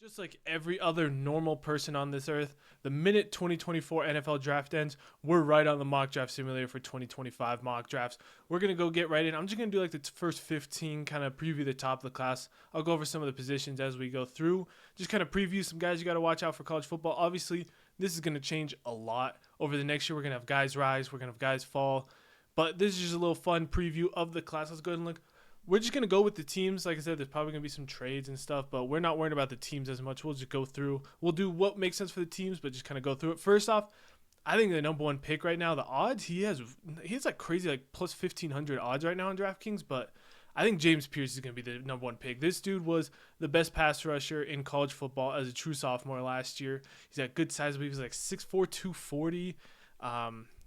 Just like every other normal person on this earth, the minute 2024 NFL draft ends, we're right on the mock draft simulator for 2025 mock drafts. We're going to go get right in. I'm just going to do like the first 15, kind of preview the top of the class. I'll go over some of the positions as we go through, just kind of preview some guys you got to watch out for college football. Obviously, this is going to change a lot over the next year. We're going to have guys rise, we're going to have guys fall. But this is just a little fun preview of the class. Let's go ahead and look. We're just going to go with the teams. Like I said, there's probably going to be some trades and stuff, but we're not worried about the teams as much. We'll just go through. We'll do what makes sense for the teams, but just kind of go through it. First off, I think the number one pick right now, the odds, he has like crazy, like plus 1,500 odds right now on DraftKings, but I think James Pierce is going to be the number one pick. This dude was the best pass rusher in college football as a true sophomore last year. He's got good size. I believe he's like 6'4", 240.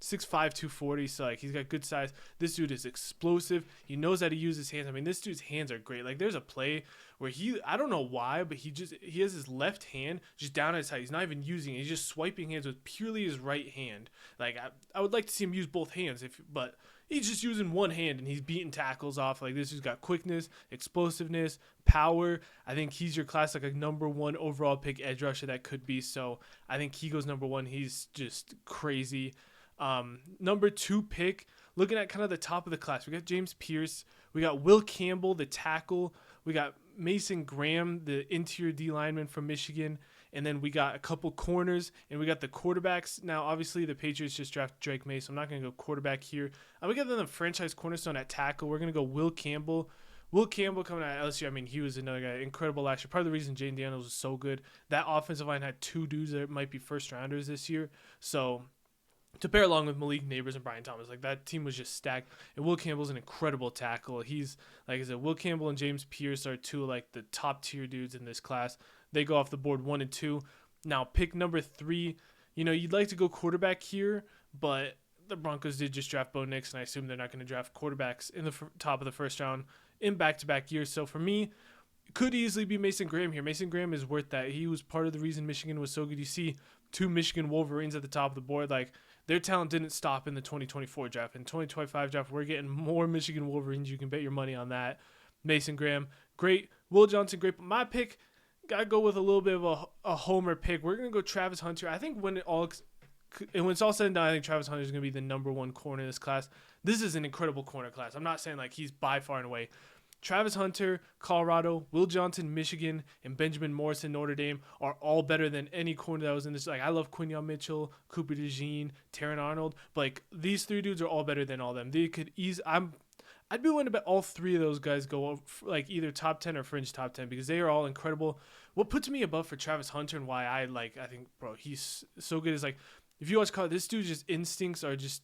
6'5", 240, so like he's got good size. This dude is explosive. He knows how to use his hands. I mean, this dude's hands are great. Like there's a play where I don't know why, but he has his left hand just down at his side. He's not even using it. He's just swiping hands with purely his right hand. Like I would like to see him use both hands, but he's just using one hand and he's beating tackles off. Like this dude's got quickness, explosiveness, power. I think he's your class like a number one overall pick edge rusher that could be. So I think he goes number one. He's just crazy. Number two pick, looking at kind of the top of the class, we got James Pierce, we got Will Campbell, the tackle, we got Mason Graham, the interior D lineman from Michigan, and then we got a couple corners, and we got the quarterbacks. Now, obviously, the Patriots just drafted Drake May, so I'm not going to go quarterback here. We got the franchise cornerstone at tackle. We're going to go Will Campbell. Will Campbell coming out of LSU, I mean, he was another guy, incredible last year. Part of the reason Jane Daniels was so good, that offensive line had two dudes that might be first-rounders this year, so to pair along with Malik Neighbors and Brian Thomas, like that team was just stacked. And Will Campbell's an incredible tackle. He's, like I said, Will Campbell and James Pierce are two of like the top tier dudes in this class. They go off the board 1 and 2. Now pick number 3. You know, you'd like to go quarterback here, but the Broncos did just draft Bo Nix, and I assume they're not going to draft quarterbacks in the top of the first round in back-to-back years. So for me, it could easily be Mason Graham here. Mason Graham is worth that. He was part of the reason Michigan was so good. You see two Michigan Wolverines at the top of the board. Like, their talent didn't stop in the 2024 draft. In 2025 draft, we're getting more Michigan Wolverines. You can bet your money on that. Mason Graham, great. Will Johnson, great. But my pick, got to go with a little bit of a homer pick. We're going to go Travis Hunter. I think when it's all said and done, I think Travis Hunter is going to be the number one corner in this class. This is an incredible corner class. I'm not saying like he's by far and away. Travis Hunter, Colorado, Will Johnson, Michigan, and Benjamin Morrison, Notre Dame are all better than any corner that was in this. Like, I love Quinyon Mitchell, Cooper DeJean, Taron Arnold, but like these three dudes are all better than all of them. They could I'd be willing to bet all three of those guys go like either top 10 or fringe top 10 because they are all incredible. What puts me above for Travis Hunter and why I think, bro, he's so good is like, if you watch college, this dude's just instincts are just,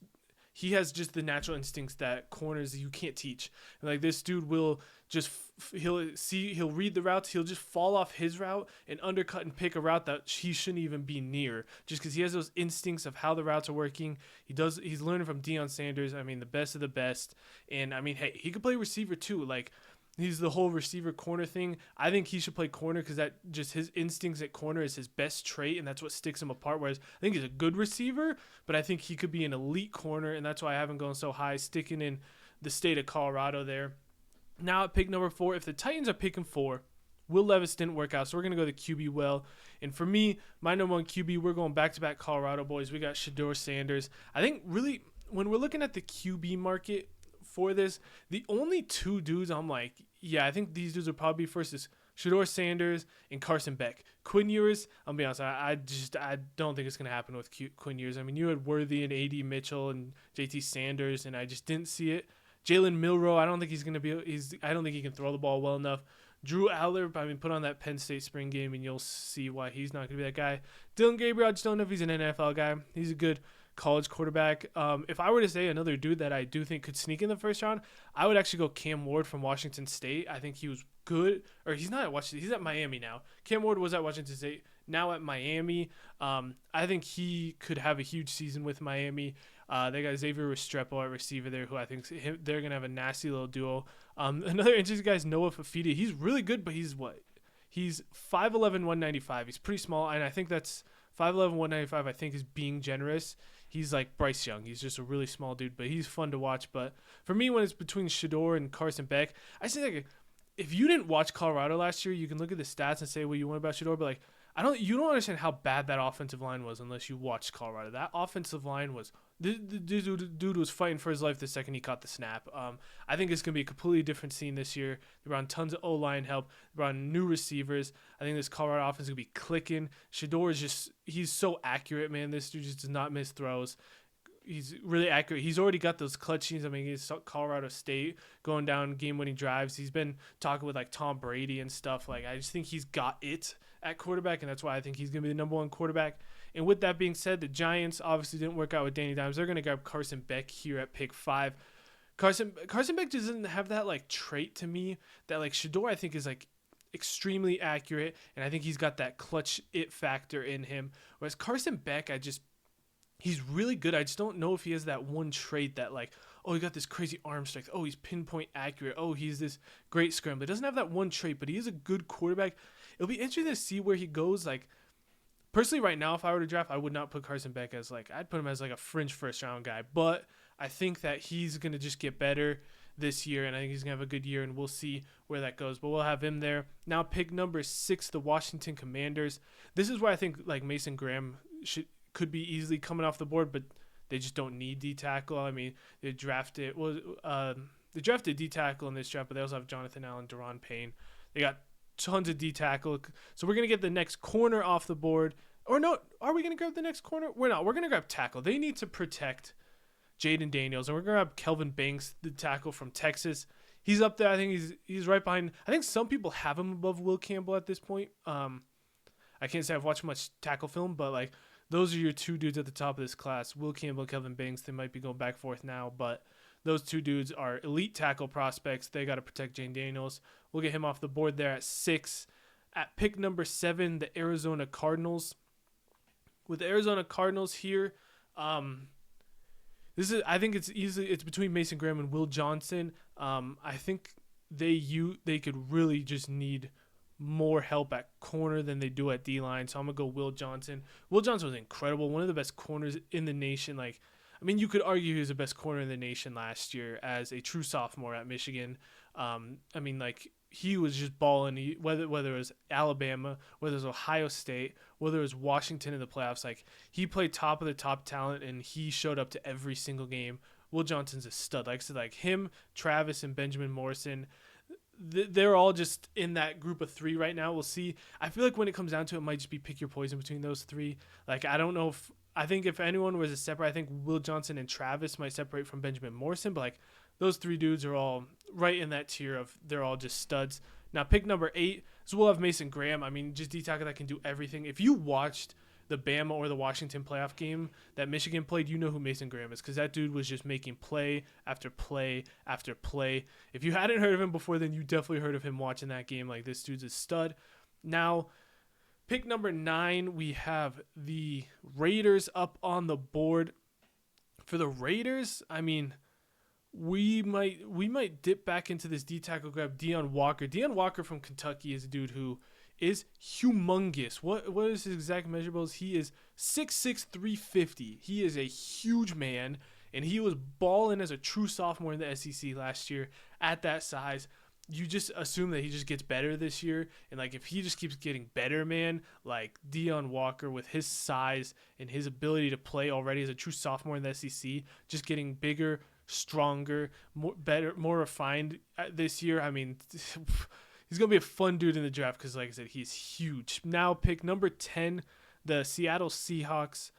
he has just the natural instincts that corners you can't teach. And like this dude will just he'll read the routes, he'll just fall off his route and undercut and pick a route that he shouldn't even be near, just because he has those instincts of how the routes are working. He's learning from Deion Sanders. I mean, the best of the best. And I mean, hey, he could play receiver too. Like, he's the whole receiver corner thing. I think he should play corner because that just his instincts at corner is his best trait, and that's what sticks him apart. Whereas I think he's a good receiver, but I think he could be an elite corner, and that's why I haven't gone so high, sticking in the state of Colorado there. Now at pick number 4, if the Titans are picking 4, Will Levis didn't work out, so we're going to go to QB Will. And for me, my number one QB, we're going back-to-back Colorado boys. We got Shedeur Sanders. I think really when we're looking at the QB market for this, the only two dudes I'm like, yeah, I think these dudes will probably be first is Shedeur Sanders and Carson Beck. Quinn Ewers, I'll be honest, I don't think it's going to happen with Quinn Ewers. I mean, you had Worthy and A.D. Mitchell and J.T. Sanders, and I just didn't see it. Jalen Milroe, I don't think I don't think he can throw the ball well enough. Drew Aller, I mean, put on that Penn State spring game, and you'll see why he's not going to be that guy. Dylan Gabriel, I just don't know if he's an NFL guy. He's a good college quarterback. If I were to say another dude that I do think could sneak in the first round, I would actually go Cam Ward from Washington State. I think he was good, or he's not at Washington. He's at Miami now. Cam Ward was at Washington State, now at Miami. I think he could have a huge season with Miami. They got Xavier Restrepo at receiver there, who I think they're going to have a nasty little duo. Another interesting guy is Noah Fafita. He's really good, but he's 5'11", 195. He's pretty small, and I think that's 5'11", 195, I think, is being generous. He's like Bryce Young. He's just a really small dude, but he's fun to watch. But for me, when it's between Shedeur and Carson Beck, I say like if you didn't watch Colorado last year, you can look at the stats and say what you want about Shedeur, but like you don't understand how bad that offensive line was unless you watched Colorado. That offensive line was the dude was fighting for his life the second he caught the snap. I think it's gonna be a completely different scene this year. They brought on tons of O-line help. They brought on new receivers. I think this Colorado offense is gonna be clicking. Shedeur is he's so accurate, man. This dude just does not miss throws. He's really accurate. He's already got those clutch scenes. I mean, he's Colorado State going down game-winning drives. He's been talking with like Tom Brady and stuff. Like, I just think he's got it at quarterback, and that's why I think he's going to be the number one quarterback. And with that being said, the Giants obviously didn't work out with Danny Dimes. They're going to grab Carson Beck here at pick 5. Carson Beck just doesn't have that like trait to me that like Shedeur I think is like extremely accurate, and I think he's got that clutch it factor in him. Whereas Carson Beck, he's really good. I just don't know if he has that one trait that like, oh, he got this crazy arm strength. Oh, he's pinpoint accurate. Oh, he's this great scrambler. He doesn't have that one trait, but he is a good quarterback. It'll be interesting to see where he goes. Like, personally, right now, if I were to draft, I would not put Carson Beck as like, I'd put him as like a fringe first round guy. But I think that he's going to just get better this year, and I think he's going to have a good year, and we'll see where that goes. But we'll have him there. Now, pick number 6, the Washington Commanders. This is where I think like Mason Graham could be easily coming off the board, but they just don't need D tackle. I mean, they drafted D tackle in this draft, but they also have Jonathan Allen, Daron Payne. They got tons of D tackle, so we're gonna get the next corner off the board. Or no, are we gonna grab the next corner? We're not. We're gonna grab tackle. They need to protect Jaden Daniels, and we're gonna grab Kelvin Banks, the tackle from Texas. He's up there. I think he's right behind. I think some people have him above Will Campbell at this point. I can't say I've watched much tackle film, but like, those are your two dudes at the top of this class. Will Campbell, Kelvin Banks. They might be going back and forth now, but those two dudes are elite tackle prospects. They got to protect Jane Daniels. We'll get him off the board there at 6. At pick number 7, the Arizona Cardinals. With the Arizona Cardinals here, I think it's between Mason Graham and Will Johnson. I think they could really just need more help at corner than they do at D-line. So I'm going to go Will Johnson. Will Johnson was incredible. One of the best corners in the nation. Like, I mean, you could argue he was the best corner in the nation last year as a true sophomore at Michigan. I mean, like, he was just balling. Whether it was Alabama, whether it was Ohio State, whether it was Washington in the playoffs, like, he played top of the top talent, and he showed up to every single game. Will Johnson's a stud. Like I said, like him, Travis, and Benjamin Morrison, they're all just in that group of 3 right now. We'll see. I feel like when it comes down to it, might just be pick your poison between those 3. Like, I don't know I think if anyone was to separate, I think Will Johnson and Travis might separate from Benjamin Morrison, but like, those 3 dudes are all right in that tier of they're all just studs. Now, pick number 8, so we'll have Mason Graham. I mean, just D-tackle that can do everything. If you watched the Bama or the Washington playoff game that Michigan played, you know who Mason Graham is, because that dude was just making play after play after play. If you hadn't heard of him before, then you definitely heard of him watching that game. Like, this dude's a stud. Now, pick number 9, we have the Raiders up on the board. For the Raiders, I mean, we might dip back into this D-tackle, grab Deion Walker. Deion Walker from Kentucky is a dude who is humongous. What is his exact measurables? He is 6'6", 350. He is a huge man, and he was balling as a true sophomore in the SEC last year at that size. You just assume that he just gets better this year, and like, if he just keeps getting better, man, like Deion Walker with his size and his ability to play already as a true sophomore in the SEC, just getting bigger, stronger, more refined this year. I mean, he's going to be a fun dude in the draft because, like I said, he's huge. Now, pick number 10, the Seattle Seahawks.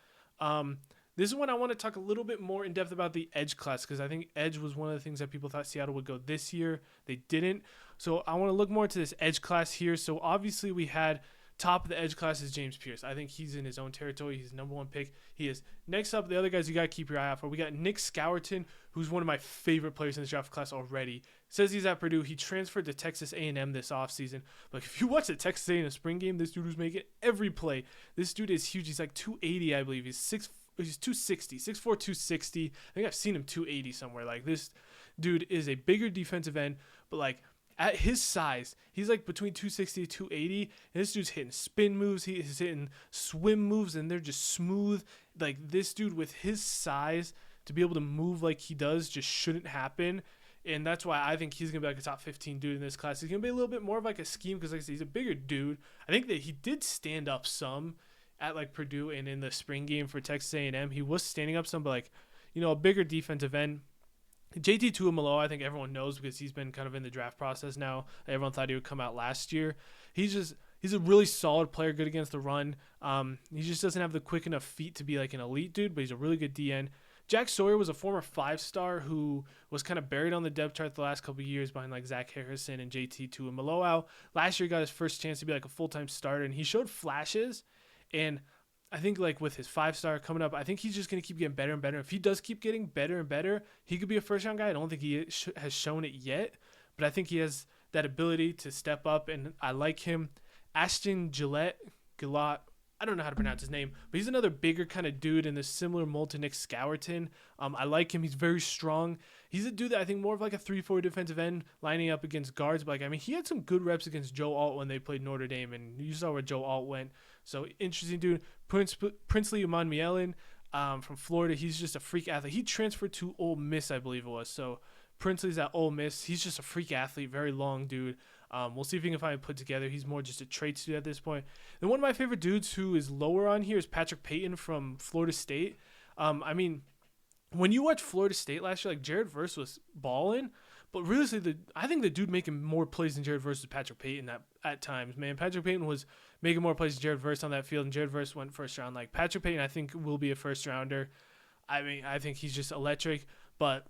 This is when I want to talk a little bit more in depth about the edge class, because I think edge was one of the things that people thought Seattle would go this year. They didn't. So I want to look more into this edge class here. So obviously we had top of the edge class is James Pierce. I think he's in his own territory. He's number 1 pick. He is. Next up, the other guys you got to keep your eye out for. We got Nick Scourton, who's one of my favorite players in this draft class already. Says he's at Purdue. He transferred to Texas A&M this offseason. Like, if you watch the Texas A&M spring game, this dude was making every play. This dude is huge. He's like 280, I believe. He's 260, 6'4", 260. I think I've seen him 280 somewhere. Like, this dude is a bigger defensive end, but like, at his size, he's like between 260 and 280, and this dude's hitting spin moves, he's hitting swim moves, and they're just smooth. Like, this dude with his size, to be able to move like he does just shouldn't happen. And that's why I think he's going to be like a top 15 dude in this class. He's going to be a little bit more of like a scheme because like I said, he's a bigger dude. I think that he did stand up some at like Purdue and in the spring game for Texas A&M. He was standing up some, but like, a bigger defensive end. JT Tuimoloau, I think everyone knows because he's been kind of in the draft process now. Everyone thought he would come out last year. He's a really solid player, good against the run. He just doesn't have the quick enough feet to be like an elite dude, but he's a really good DN. Jack Sawyer was a former 5-star who was kind of buried on the depth chart the last couple of years behind like Zach Harrison and JT Tuimoloau. Last year he got his first chance to be like a full-time starter, and he showed flashes. And I think like with his 5-star coming up, I think he's just going to keep getting better and better. If he does keep getting better and better, he could be a first-round guy. I don't think he has shown it yet, but I think he has that ability to step up, and I like him. Ashton Gillette, I don't know how to pronounce his name, but he's another bigger kind of dude in the similar mold to Nick Scourton. I like him. He's very strong. He's a dude that I think more of like a 3-4 defensive end lining up against guards. But he had some good reps against Joe Alt when they played Notre Dame, and you saw where Joe Alt went. So interesting dude. Princely Umanmielen from Florida. He's just a freak athlete. He transferred to Ole Miss, I believe it was. So Princely's at Ole Miss. He's just a freak athlete, very long dude. We'll see if he can find it put together. He's more just a trade student at this point. And one of my favorite dudes who is lower on here is Patrick Payton from Florida State. When you watch Florida State last year, like Jared Verse was balling, but really, I think the dude making more plays than Jared Verse was Patrick Payton at times. Man, Patrick Payton was making more plays than Jared Verse on that field, and Jared Verse went first round. Like Patrick Payton, I think will be a first rounder. I think he's just electric, but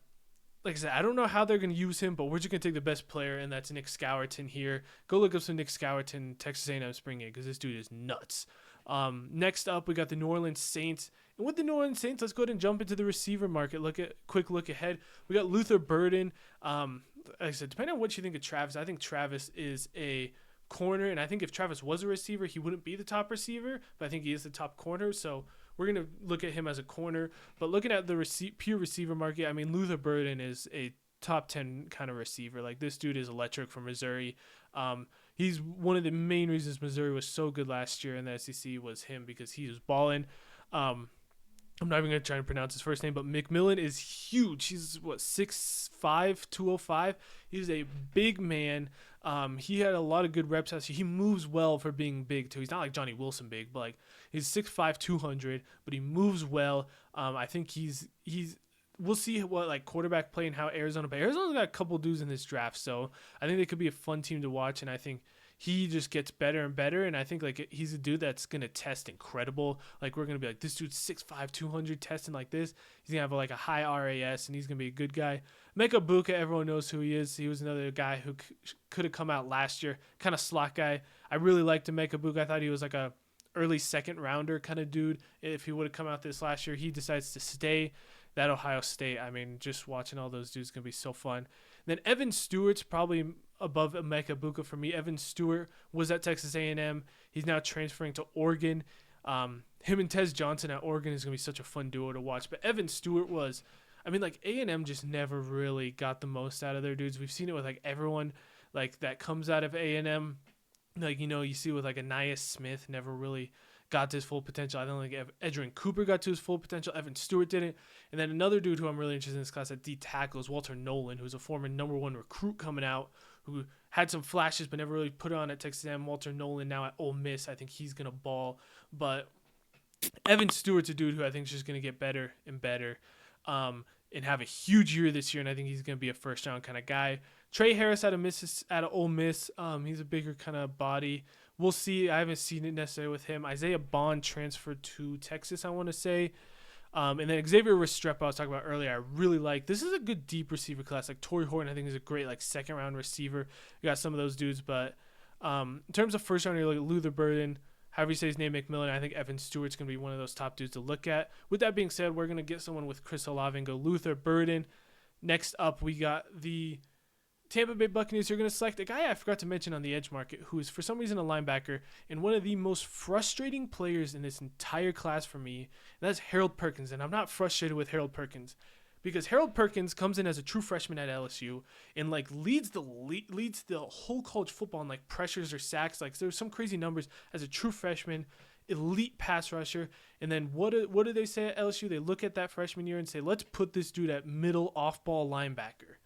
like I said, I don't know how they're going to use him, but we're just going to take the best player, and that's Nick Scourton here. Go look up some Nick Scourton, Texas A&M spring game, because this dude is nuts. Next up, we got the New Orleans Saints. And with the New Orleans Saints, let's go ahead and jump into the receiver market. Quick look ahead. We got Luther Burden. Like I said, depending on what you think of Travis, I think Travis is a corner, and I think if Travis was a receiver, he wouldn't be the top receiver, but I think he is the top corner, so we're going to look at him as a corner. But looking at the pure receiver market, Luther Burden is a top 10 kind of receiver. Like, this dude is electric from Missouri. He's one of the main reasons Missouri was so good last year in the SEC was him, because he was balling. I'm not even going to try and pronounce his first name, but McMillan is huge. He's, 6'5", 205. He's a big man. He had a lot of good reps last year. He moves well for being big, too. He's not like Johnny Wilson big, but he's 6'5", 200, but he moves well. I think he's we'll see what quarterback play and how Arizona's got a couple dudes in this draft, so I think they could be a fun team to watch, and I think he just gets better and better, and I think he's a dude that's going to test incredible. We're going to be this dude's 6'5", 200 testing like this. He's going to have a high RAS, and he's going to be a good guy. Mecca Buka, everyone knows who he is. He was another guy who could have come out last year, kind of slot guy. I really liked Mecca Buka. I thought he was a early second rounder kind of dude. If he would have come out this last year, he decides to stay. That Ohio State, just watching all those dudes is going to be so fun. And then Evan Stewart's probably above Emeka Buka for me. Evan Stewart was at Texas A&M. He's now transferring to Oregon. Him and Tez Johnson at Oregon is going to be such a fun duo to watch. But Evan Stewart was, A&M just never really got the most out of their dudes. We've seen it with everyone that comes out of A&M. You see with Ainias Smith never really got to his full potential. I don't think Edgerrin Cooper got to his full potential. Evan Stewart didn't. And then another dude who I'm really interested in this class at D tackle is Walter Nolan, who's a former #1 recruit coming out, who had some flashes but never really put it on at Texas A&M. Walter Nolan now at Ole Miss. I think he's going to ball. But Evan Stewart's a dude who I think is just going to get better and better and have a huge year this year, and I think he's going to be a first-round kind of guy. Trey Harris out of Ole Miss. He's a bigger kind of body. We'll see. I haven't seen it necessarily with him. Isaiah Bond transferred to Texas, I want to say. And then Xavier Restrepo I was talking about earlier, I really like. This is a good deep receiver class. Torrey Horton, I think, is a great second-round receiver. You got some of those dudes. But in terms of first-round, you're Luther Burden, however you say his name, McMillan. I think Evan Stewart's going to be one of those top dudes to look at. With that being said, we're going to get someone with Chris Olave and go Luther Burden. Next up, we got the Tampa Bay Buccaneers are going to select a guy I forgot to mention on the edge market, who is for some reason a linebacker and one of the most frustrating players in this entire class for me, and that's Harold Perkins. And I'm not frustrated with Harold Perkins because Harold Perkins comes in as a true freshman at LSU and leads the whole college football in pressures or sacks. There's some crazy numbers as a true freshman, elite pass rusher. And then what do they say at LSU? They look at that freshman year and say, let's put this dude at middle off-ball linebacker.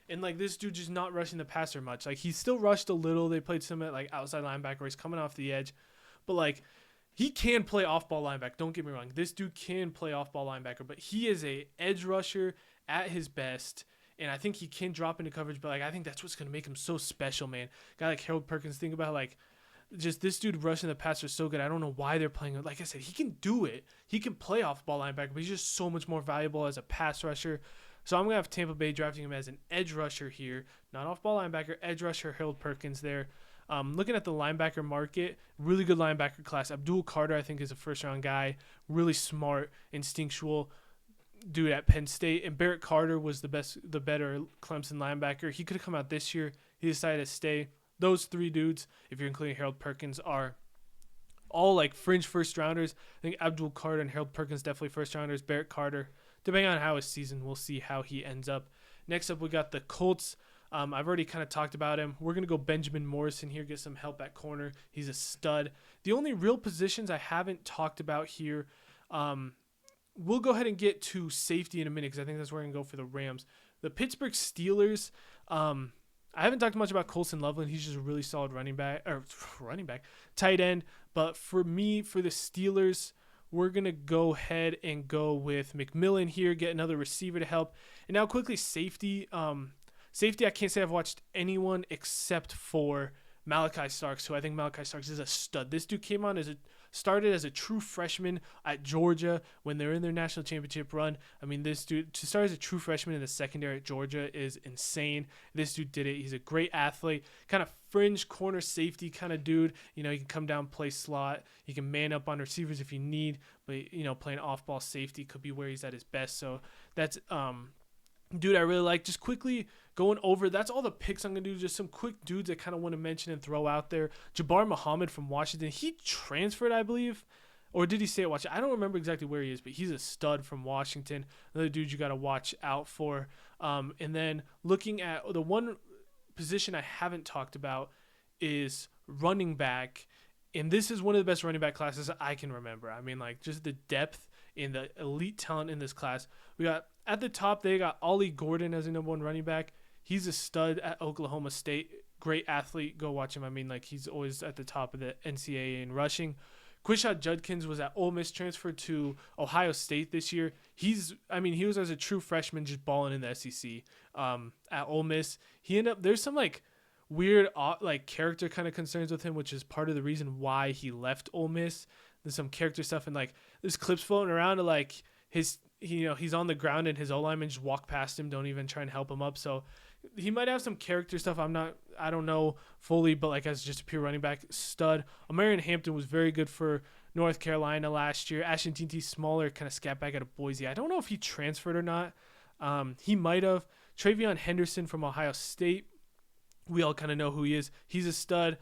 And like this dude just not rushing the passer much. Like he still rushed a little. They played some at like outside linebacker where he's coming off the edge. But like he can play off-ball linebacker. Don't get me wrong. This dude can play off-ball linebacker, but he is a edge rusher at his best. And I think he can drop into coverage, but like I think that's what's gonna make him so special, man. Guy like Harold Perkins, think about like just this dude rushing the passer is so good. I don't know why they're playing it. Like I said, he can do it. He can play off-ball linebacker, but he's just so much more valuable as a pass rusher. So I'm gonna have Tampa Bay drafting him as an edge rusher here, not off-ball linebacker, edge rusher. Harold Perkins there. Looking at the linebacker market, really good linebacker class. Abdul Carter, I think, is a first-round guy. Really smart, instinctual dude at Penn State. And Barrett Carter was the better Clemson linebacker. He could have come out this year. He decided to stay. Those three dudes, if you're including Harold Perkins, are all like fringe first-rounders. I think Abdul Carter and Harold Perkins definitely first-rounders. Barrett Carter, depending on how his season, we'll see how he ends up. Next up, we got the Colts. I've already kind of talked about him. We're going to go Benjamin Morrison here, get some help at corner. He's a stud. The only real positions I haven't talked about here, we'll go ahead and get to safety in a minute because I think that's where we're going to go for the Rams. The Pittsburgh Steelers, I haven't talked much about Colson Loveland. He's just a really solid tight end. But for me, for the Steelers, we're going to go ahead and go with McMillan here, get another receiver to help. And now quickly, safety. Safety, I can't say I've watched anyone except for Malachi Starks, who I think Malachi Starks is a stud. This dude came on started as a true freshman at Georgia when they were in their national championship run. I mean, this dude, to start as a true freshman in the secondary at Georgia is insane. This dude did it. He's a great athlete, kind of fringe corner safety kind of dude. You know, he can come down, play slot. He can man up on receivers if you need, but, you know, playing off-ball safety could be where he's at his best. So that's dude I really like. Just quickly going over, that's all the picks I'm going to do. Just some quick dudes I kind of want to mention and throw out there. Jabbar Muhammad from Washington. He transferred, I believe. Or did he stay at Washington? I don't remember exactly where he is, but he's a stud from Washington. Another dude you got to watch out for. And then looking at the one position I haven't talked about is running back. And this is one of the best running back classes I can remember. I mean, like, just the depth and the elite talent in this class. We got, at the top, they got Ollie Gordon as a number one running back. He's a stud at Oklahoma State. Great athlete. Go watch him. I mean, like, he's always at the top of the NCAA in rushing. Quishad Judkins was at Ole Miss, transferred to Ohio State this year. He was as a true freshman just balling in the SEC at Ole Miss. He ended up, there's some, like, weird, like, character kind of concerns with him, which is part of the reason why he left Ole Miss. There's some character stuff, and, like, there's clips floating around of, like, he's on the ground and his O-linemen just walk past him, don't even try and help him up. So he might have some character stuff. I don't know fully, but like as just a pure running back, stud. Omarion Hampton was very good for North Carolina last year. Ashton Tinty, smaller, kind of scat back out of Boise. I don't know if he transferred or not. He might have. Travion Henderson from Ohio State. We all kind of know who he is. He's a stud.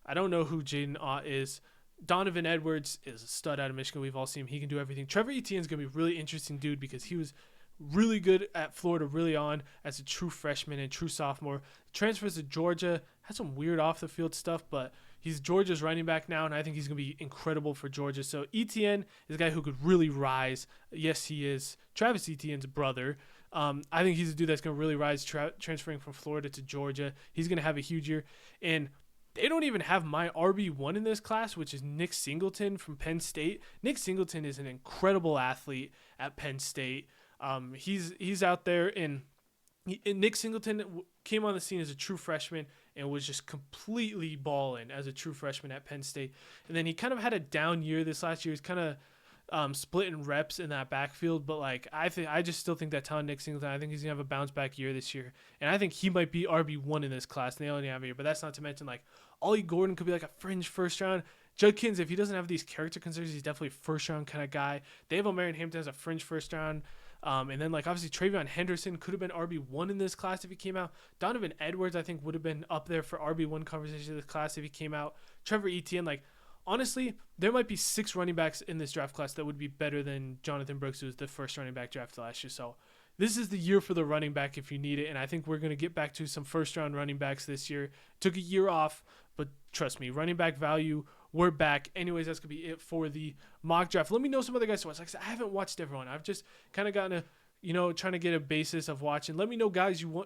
I don't know who Jaden Ott is. Donovan Edwards is a stud out of Michigan. We've all seen him. He can do everything. Trevor Etienne is going to be a really interesting dude because he was really good at Florida early on as a true freshman and true sophomore. Transfers to Georgia, had some weird off-the-field stuff, but he's Georgia's running back now, and I think he's going to be incredible for Georgia. So Etienne is a guy who could really rise. Yes, he is Travis Etienne's brother. I think he's a dude that's going to really rise transferring from Florida to Georgia. He's going to have a huge year. And they don't even have my RB1 in this class, which is Nick Singleton from Penn State. Nick Singleton is an incredible athlete at Penn State. He's out there, and Nick Singleton came on the scene as a true freshman and was just completely balling as a true freshman at Penn State. And then he kind of had a down year this last year. He's kind of splitting reps in that backfield, but like I just still think that talent Nick Singleton, I think he's gonna have a bounce back year this year, and I think he might be RB1 in this class. And they only have a year, but that's not to mention like Ollie Gordon could be like a fringe first round. Judkins, if he doesn't have these character concerns, he's definitely a first round kind of guy. They have Omarion Hampton as a fringe first round. And then, like, obviously, Travion Henderson could have been RB1 in this class if he came out. Donovan Edwards, I think, would have been up there for RB1 conversation in this class if he came out. Trevor Etienne, like, honestly, there might be 6 running backs in this draft class that would be better than Jonathan Brooks, who was the first running back drafted last year. So this is the year for the running back if you need it. And I think we're going to get back to some first-round running backs this year. Took a year off, but trust me, running back value, we're back. Anyways, that's going to be it for the mock draft. Let me know some other guys to watch. Like I said, I haven't watched everyone. I've just kind of gotten trying to get a basis of watching. Let me know, guys, you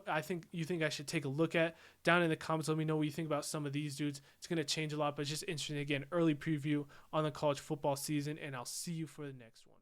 think I should take a look at down in the comments. Let me know what you think about some of these dudes. It's going to change a lot, but it's just interesting. Again, early preview on the college football season, and I'll see you for the next one.